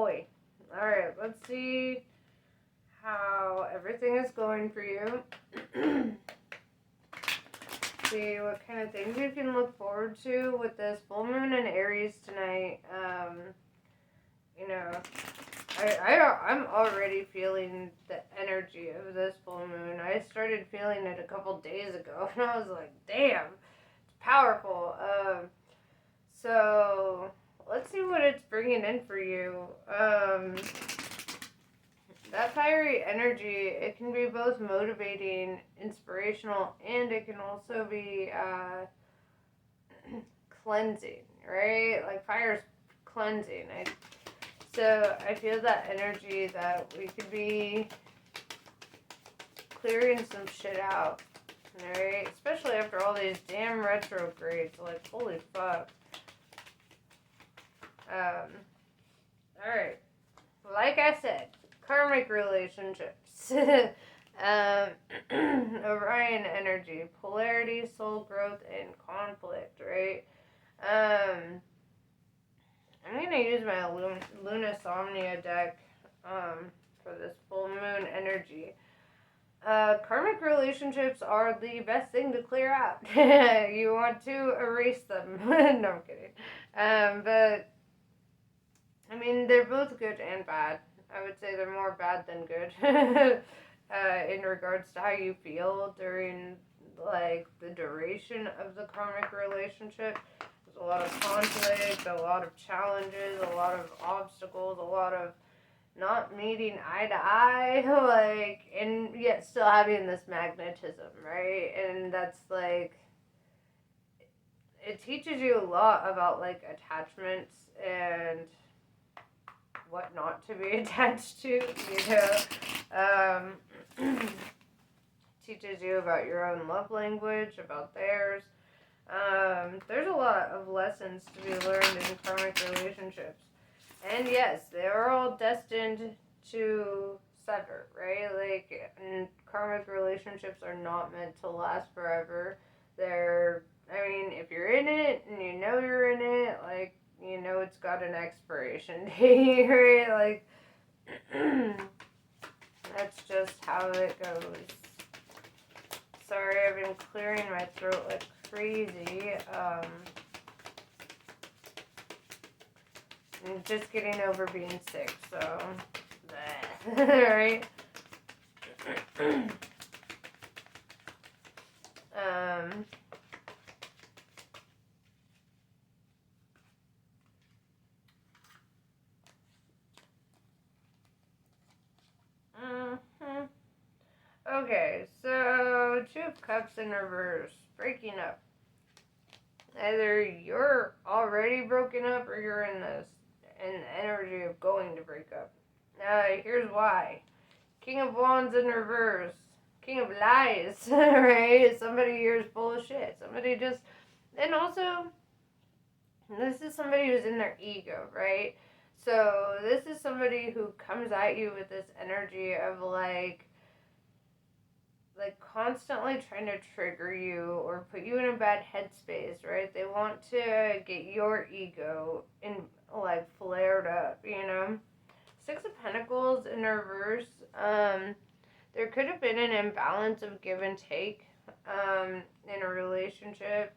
boy. Alright, let's see how everything is going for you. See what kind of things you can look forward to with this full moon in Aries tonight. You know, I'm already feeling the energy of this full moon. I started feeling it a couple days ago, and I was like, damn, it's powerful. So let's see what it's bringing in for you. That fiery energy, it can be both motivating, inspirational, and it can also be cleansing, right? Like fire's cleansing. So I feel that energy that we could be clearing some shit out, right? Especially after all these damn retrogrades. Like, holy fuck. Alright. Like I said, karmic relationships. Orion energy, polarity, soul growth, and conflict, right? I'm going to use my Lunasomnia deck for this full moon energy. Karmic relationships are the best thing to clear out. You want to erase them. No, I'm kidding. But, I mean, they're both good and bad. I would say they're more bad than good in regards to how you feel during, like, the duration of the karmic relationship. There's a lot of conflict, a lot of challenges, a lot of obstacles, a lot of not meeting eye to eye, like, and yet still having this magnetism, right? And that's, like, it teaches you a lot about, like, attachments and what not to be attached to, you know. Teaches you about your own love language, about theirs. There's a lot of lessons to be learned in karmic relationships. And yes, they're all destined to sever, right? Like, and karmic relationships are not meant to last forever. I mean, if you're in it and you know you're in it, like, you know it's got an expiration date, right? Like, that's just how it goes. Sorry, I've been clearing my throat like crazy. I'm just getting over being sick, so, right? Okay, so Two of Cups in reverse, breaking up. Either you're already broken up or you're in the energy of going to break up. Here's why. King of Wands in reverse. King of Lies, right? Somebody here's full of shit. Somebody just... And also, this is somebody who's in their ego, right? So this is somebody who comes at you with this energy of, like constantly trying to trigger you or put you in a bad headspace, right? They want to get your ego in, like, flared up, you know? Six of Pentacles in reverse. There could have been an imbalance of give and take in a relationship,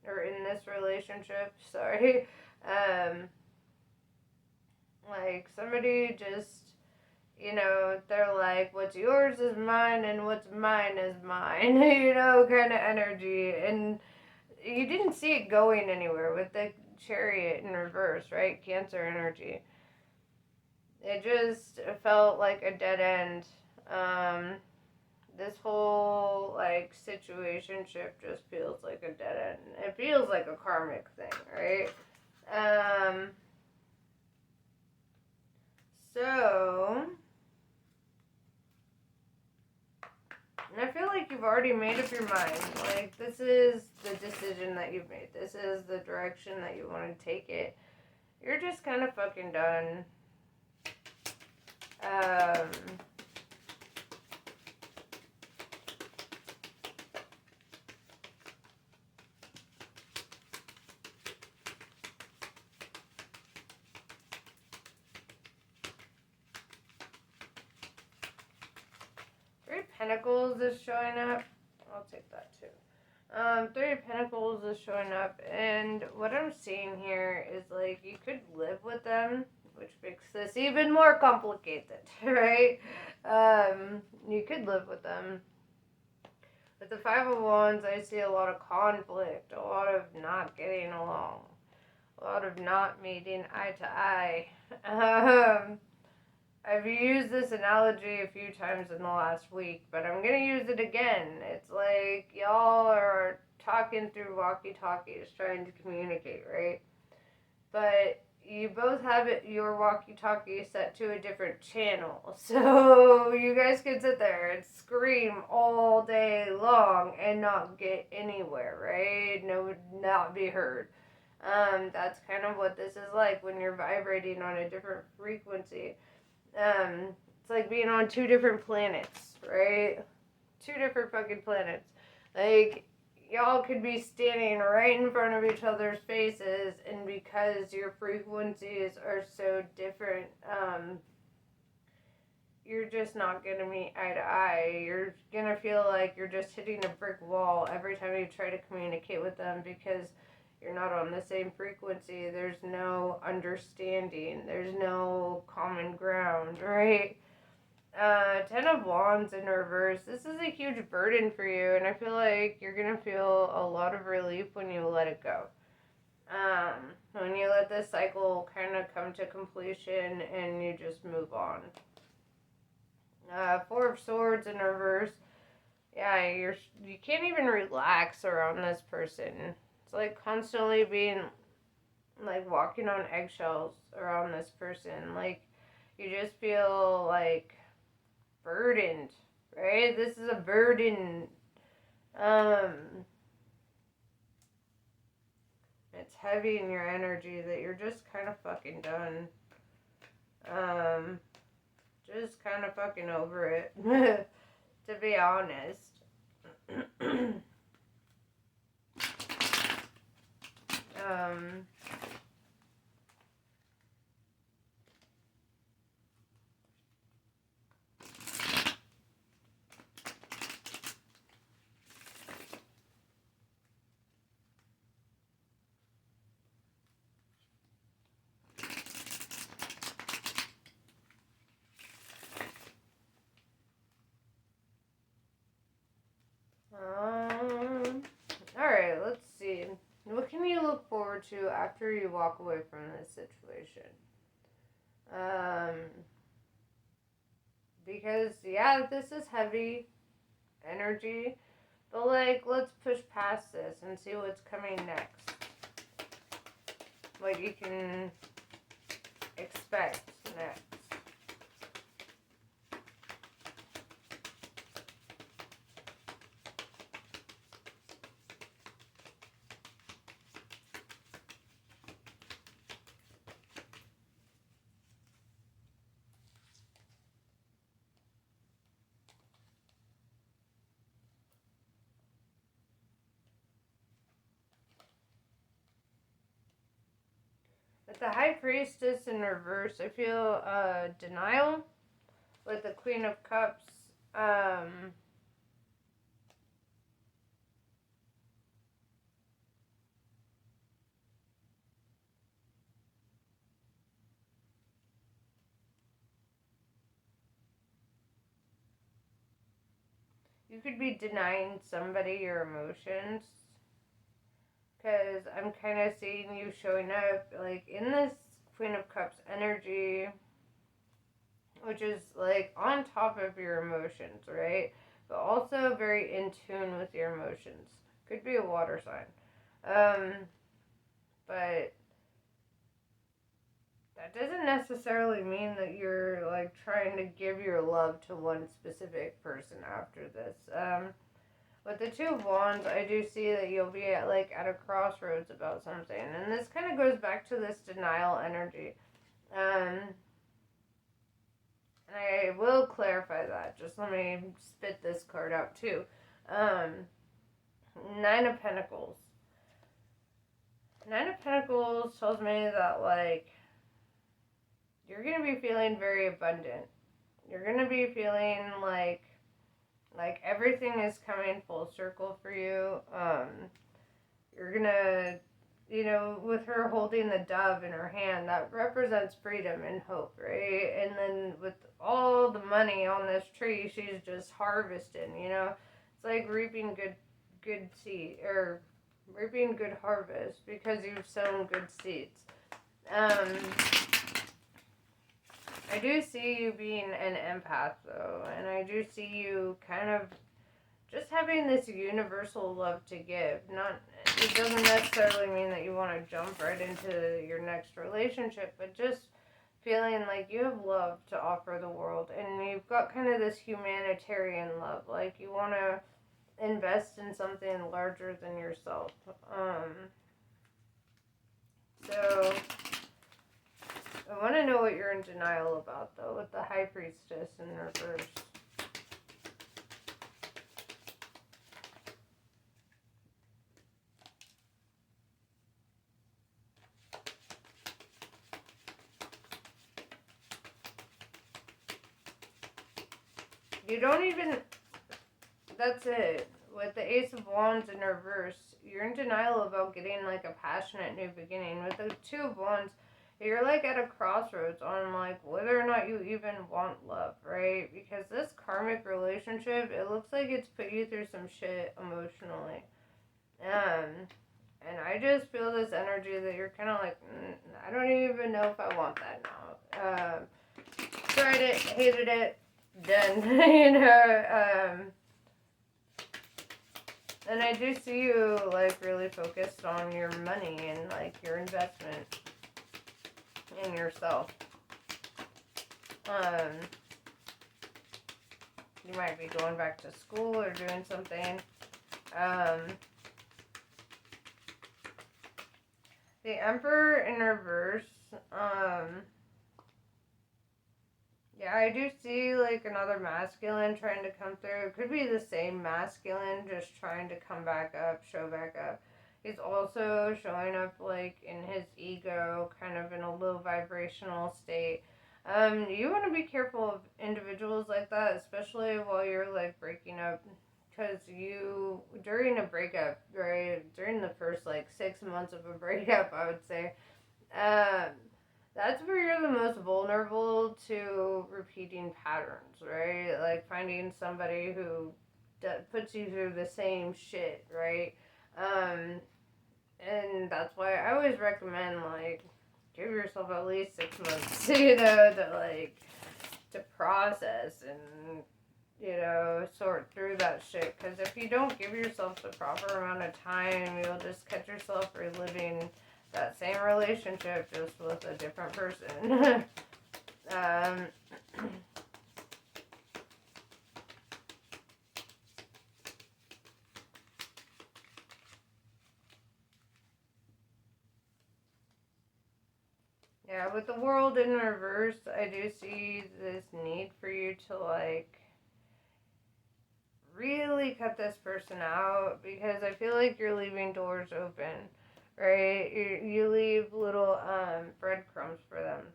or in this relationship, sorry. Like, somebody just, you know, they're like, what's yours is mine and what's mine is mine, you know, kind of energy. And you didn't see it going anywhere with the Chariot in reverse, right? Cancer energy. It just felt like a dead end. This whole, like, situationship just feels like a dead end. It feels like a karmic thing, right? So... And I feel like you've already made up your mind. Like, this is the decision that you've made. This is the direction that you want to take it. You're just kind of fucking done. Pentacles is showing up. I'll take that too. Three of Pentacles is showing up, and what I'm seeing here is like you could live with them, which makes this even more complicated, right? You could live with them. With the Five of Wands, I see a lot of conflict, a lot of not getting along, a lot of not meeting eye to eye. I've used this analogy a few times in the last week, but I'm going to use it again. It's like y'all are talking through walkie-talkies, trying to communicate, right? But you both have your walkie-talkie set to a different channel. So you guys can sit there and scream all day long and not get anywhere, right? No, not be heard. That's kind of what this is like when you're vibrating on a different frequency. It's like being on two different planets, right? Two different fucking planets. Like, y'all could be standing right in front of each other's faces, and because your frequencies are so different, you're just not gonna meet eye to eye. You're gonna feel like you're just hitting a brick wall every time you try to communicate with them because you're not on the same frequency. There's no understanding. There's no common ground, right? Ten of Wands in reverse. This is a huge burden for you, and I feel like you're going to feel a lot of relief when you let it go. When you let this cycle kind of come to completion and you just move on. Four of Swords in reverse. Yeah, you can't even relax around this person. It's like constantly being, like, walking on eggshells around this person. Like, you just feel, like, burdened, right? This is a burden. It's heavy in your energy that you're just kind of fucking done. Just kind of fucking over it, to be honest. Alright, let's see. What can you look forward to after you walk away from this situation? Because, yeah, this is heavy energy, but, like, let's push past this and see what's coming next. What you can expect next. With the High Priestess in reverse, I feel denial. With the Queen of Cups, you could be denying somebody your emotions. Because I'm kind of seeing you showing up, like, in this Queen of Cups energy, which is, like, on top of your emotions, right? But also very in tune with your emotions. Could be a water sign. But that doesn't necessarily mean that you're, like, trying to give your love to one specific person after this. With the Two of Wands, I do see that you'll be at a crossroads about something. And this kind of goes back to this denial energy. And I will clarify that. Just let me spit this card out too. Nine of Pentacles. Nine of Pentacles tells me that, like, you're going to be feeling very abundant. You're going to be feeling like Like, everything is coming full circle for you. You're gonna, with her holding the dove in her hand, that represents freedom and hope, right? And then with all the money on this tree, she's just harvesting, It's like reaping good seed, or reaping good harvest, because you've sown good seeds. I do see you being an empath, though, and I do see you kind of just having this universal love to give. It doesn't necessarily mean that you want to jump right into your next relationship, but just feeling like you have love to offer the world, and you've got kind of this humanitarian love, like you want to invest in something larger than yourself. So I want to know what you're in denial about, though, with the High Priestess in reverse. You don't even... That's it. With the Ace of Wands in reverse, you're in denial about getting, like, a passionate new beginning. With the Two of Wands, you're, like, at a crossroads on, like, whether or not you even want love, right? Because this karmic relationship, it looks like it's put you through some shit emotionally. And I just feel this energy that you're kind of like, I don't even know if I want that now. Tried it, hated it, done. And I do see you, like, really focused on your money and, like, your investment in yourself. You might be going back to school or doing something. The Emperor in reverse, yeah, I do see, like, another masculine trying to come through. It could be the same masculine just trying to come back up, show back up. He's also showing up, like, in his ego, kind of in a low vibrational state. You want to be careful of individuals like that, especially while you're, like, breaking up. Because during a breakup, right, during the first, like, 6 months of a breakup, I would say, that's where you're the most vulnerable to repeating patterns, right? Like finding somebody who puts you through the same shit, right? And that's why I always recommend, like, give yourself at least 6 months, to process and, sort through that shit. Because if you don't give yourself the proper amount of time, you'll just catch yourself reliving that same relationship just with a different person. Yeah, with the World in reverse, I do see this need for you to, like, really cut this person out, because I feel like you're leaving doors open, right? You leave little breadcrumbs for them.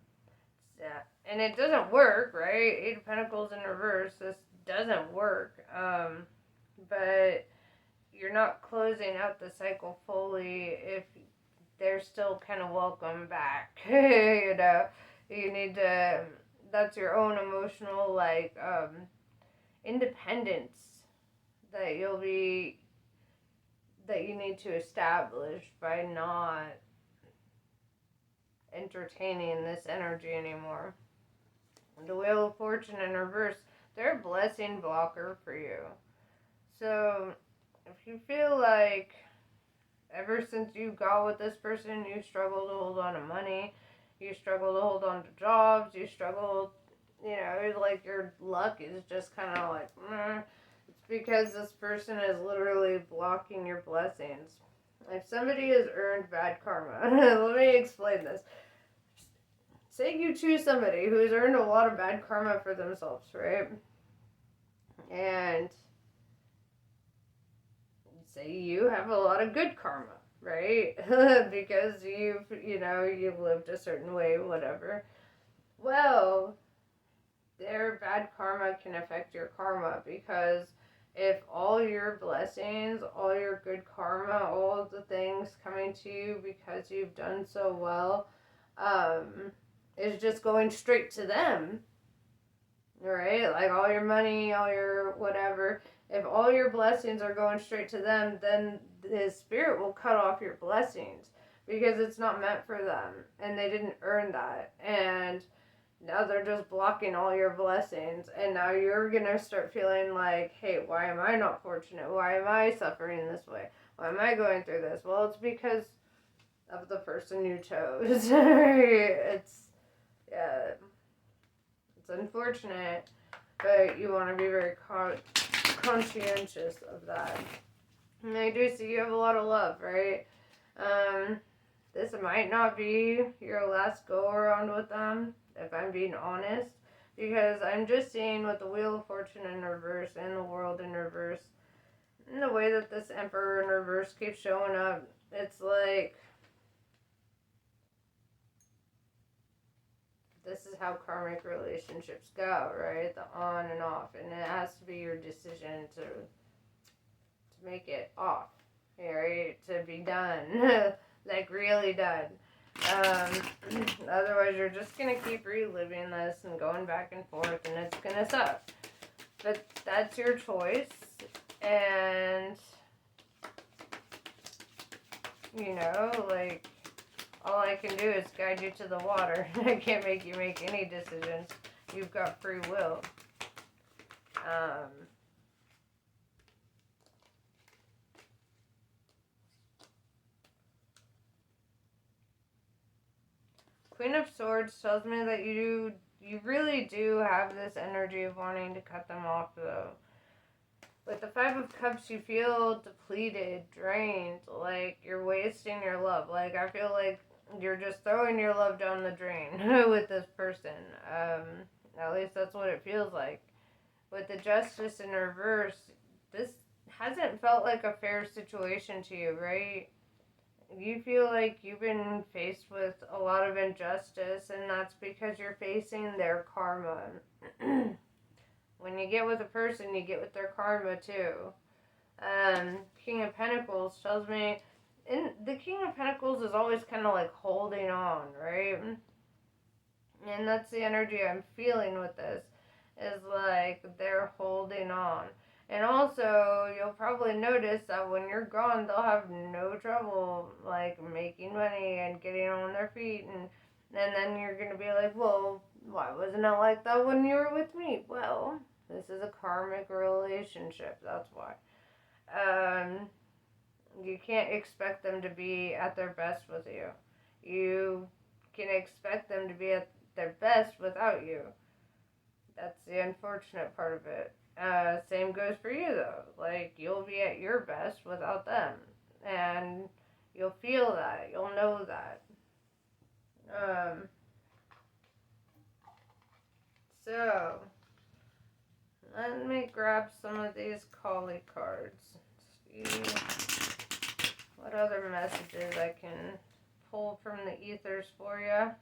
Yeah. And it doesn't work, right? Eight of Pentacles in reverse, this doesn't work. But you're not closing out the cycle fully if they're still kind of welcome back. You need to, that's your own emotional, like, independence that you need to establish by not entertaining this energy anymore. The Wheel of Fortune in reverse, they're a blessing blocker for you. So if you feel like ever since you got with this person, you struggle to hold on to money, you struggle to hold on to jobs, you struggle, like your luck is just kind of like, it's because this person is literally blocking your blessings. If somebody has earned bad karma, let me explain this. Say you choose somebody who has earned a lot of bad karma for themselves, right? And say you have a lot of good karma, right? Because you've lived a certain way, whatever. Well, their bad karma can affect your karma, because if all your blessings, all your good karma, all of the things coming to you because you've done so well, is just going straight to them, right? Like all your money, all your whatever, if all your blessings are going straight to them, then his spirit will cut off your blessings because it's not meant for them and they didn't earn that. And now they're just blocking all your blessings, and now you're gonna start feeling like, hey, why am I not fortunate? Why am I suffering this way? Why am I going through this? Well, it's because of the person you chose. It's, yeah, it's unfortunate, but you want to be very conscientious of that. And I do see you have a lot of love, right? This might not be your last go around with them, if I'm being honest, because I'm just seeing with the Wheel of Fortune in reverse and the World in reverse, and the way that this Emperor in reverse keeps showing up, it's like, this is how karmic relationships go, right? The on and off, and it has to be your decision to make it off, right? To be done, like really done. Otherwise you're just gonna keep reliving this and going back and forth, and it's gonna suck. But that's your choice, and you know, like, all I can do is guide you to the water. I can't make you make any decisions. You've got free will. Queen of Swords tells me that you really do have this energy of wanting to cut them off, though. With the Five of Cups, you feel depleted, drained, like you're wasting your love. Like, I feel like you're just throwing your love down the drain with this person. At least that's what it feels like. With the Justice in reverse, this hasn't felt like a fair situation to you, right? You feel like you've been faced with a lot of injustice, and that's because you're facing their karma. When you get with a person, you get with their karma too. King of Pentacles tells me, and the King of Pentacles is always kind of like holding on, right? And that's the energy I'm feeling with this, is like they're holding on. And also, you'll probably notice that when you're gone, they'll have no trouble, like, making money and getting on their feet. And then you're going to be like, well, why wasn't it like that when you were with me? Well, this is a karmic relationship. That's why. You can't expect them to be at their best with you. You can expect them to be at their best without you. That's the unfortunate part of it. Same goes for you, though. Like, you'll be at your best without them. And you'll feel that. You'll know that. So, let me grab some of these Kali cards. See what other messages I can pull from the ethers for you.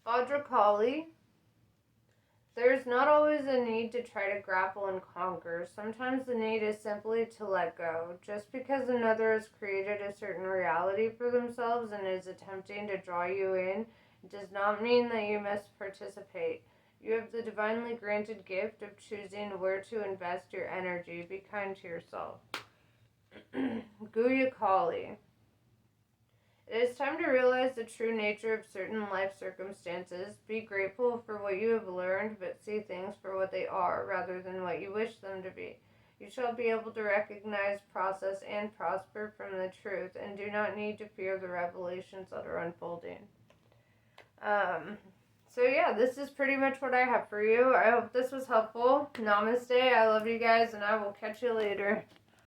Audra Kali, there's not always a need to try to grapple and conquer. Sometimes the need is simply to let go. Just because another has created a certain reality for themselves and is attempting to draw you in, does not mean that you must participate. You have the divinely granted gift of choosing where to invest your energy. Be kind to yourself. Guya Kali. It is time to realize the true nature of certain life circumstances. Be grateful for what you have learned, but see things for what they are rather than what you wish them to be. You shall be able to recognize, process, and prosper from the truth, and do not need to fear the revelations that are unfolding. So yeah, this is pretty much what I have for you. I hope this was helpful. Namaste. I love you guys, and I will catch you later.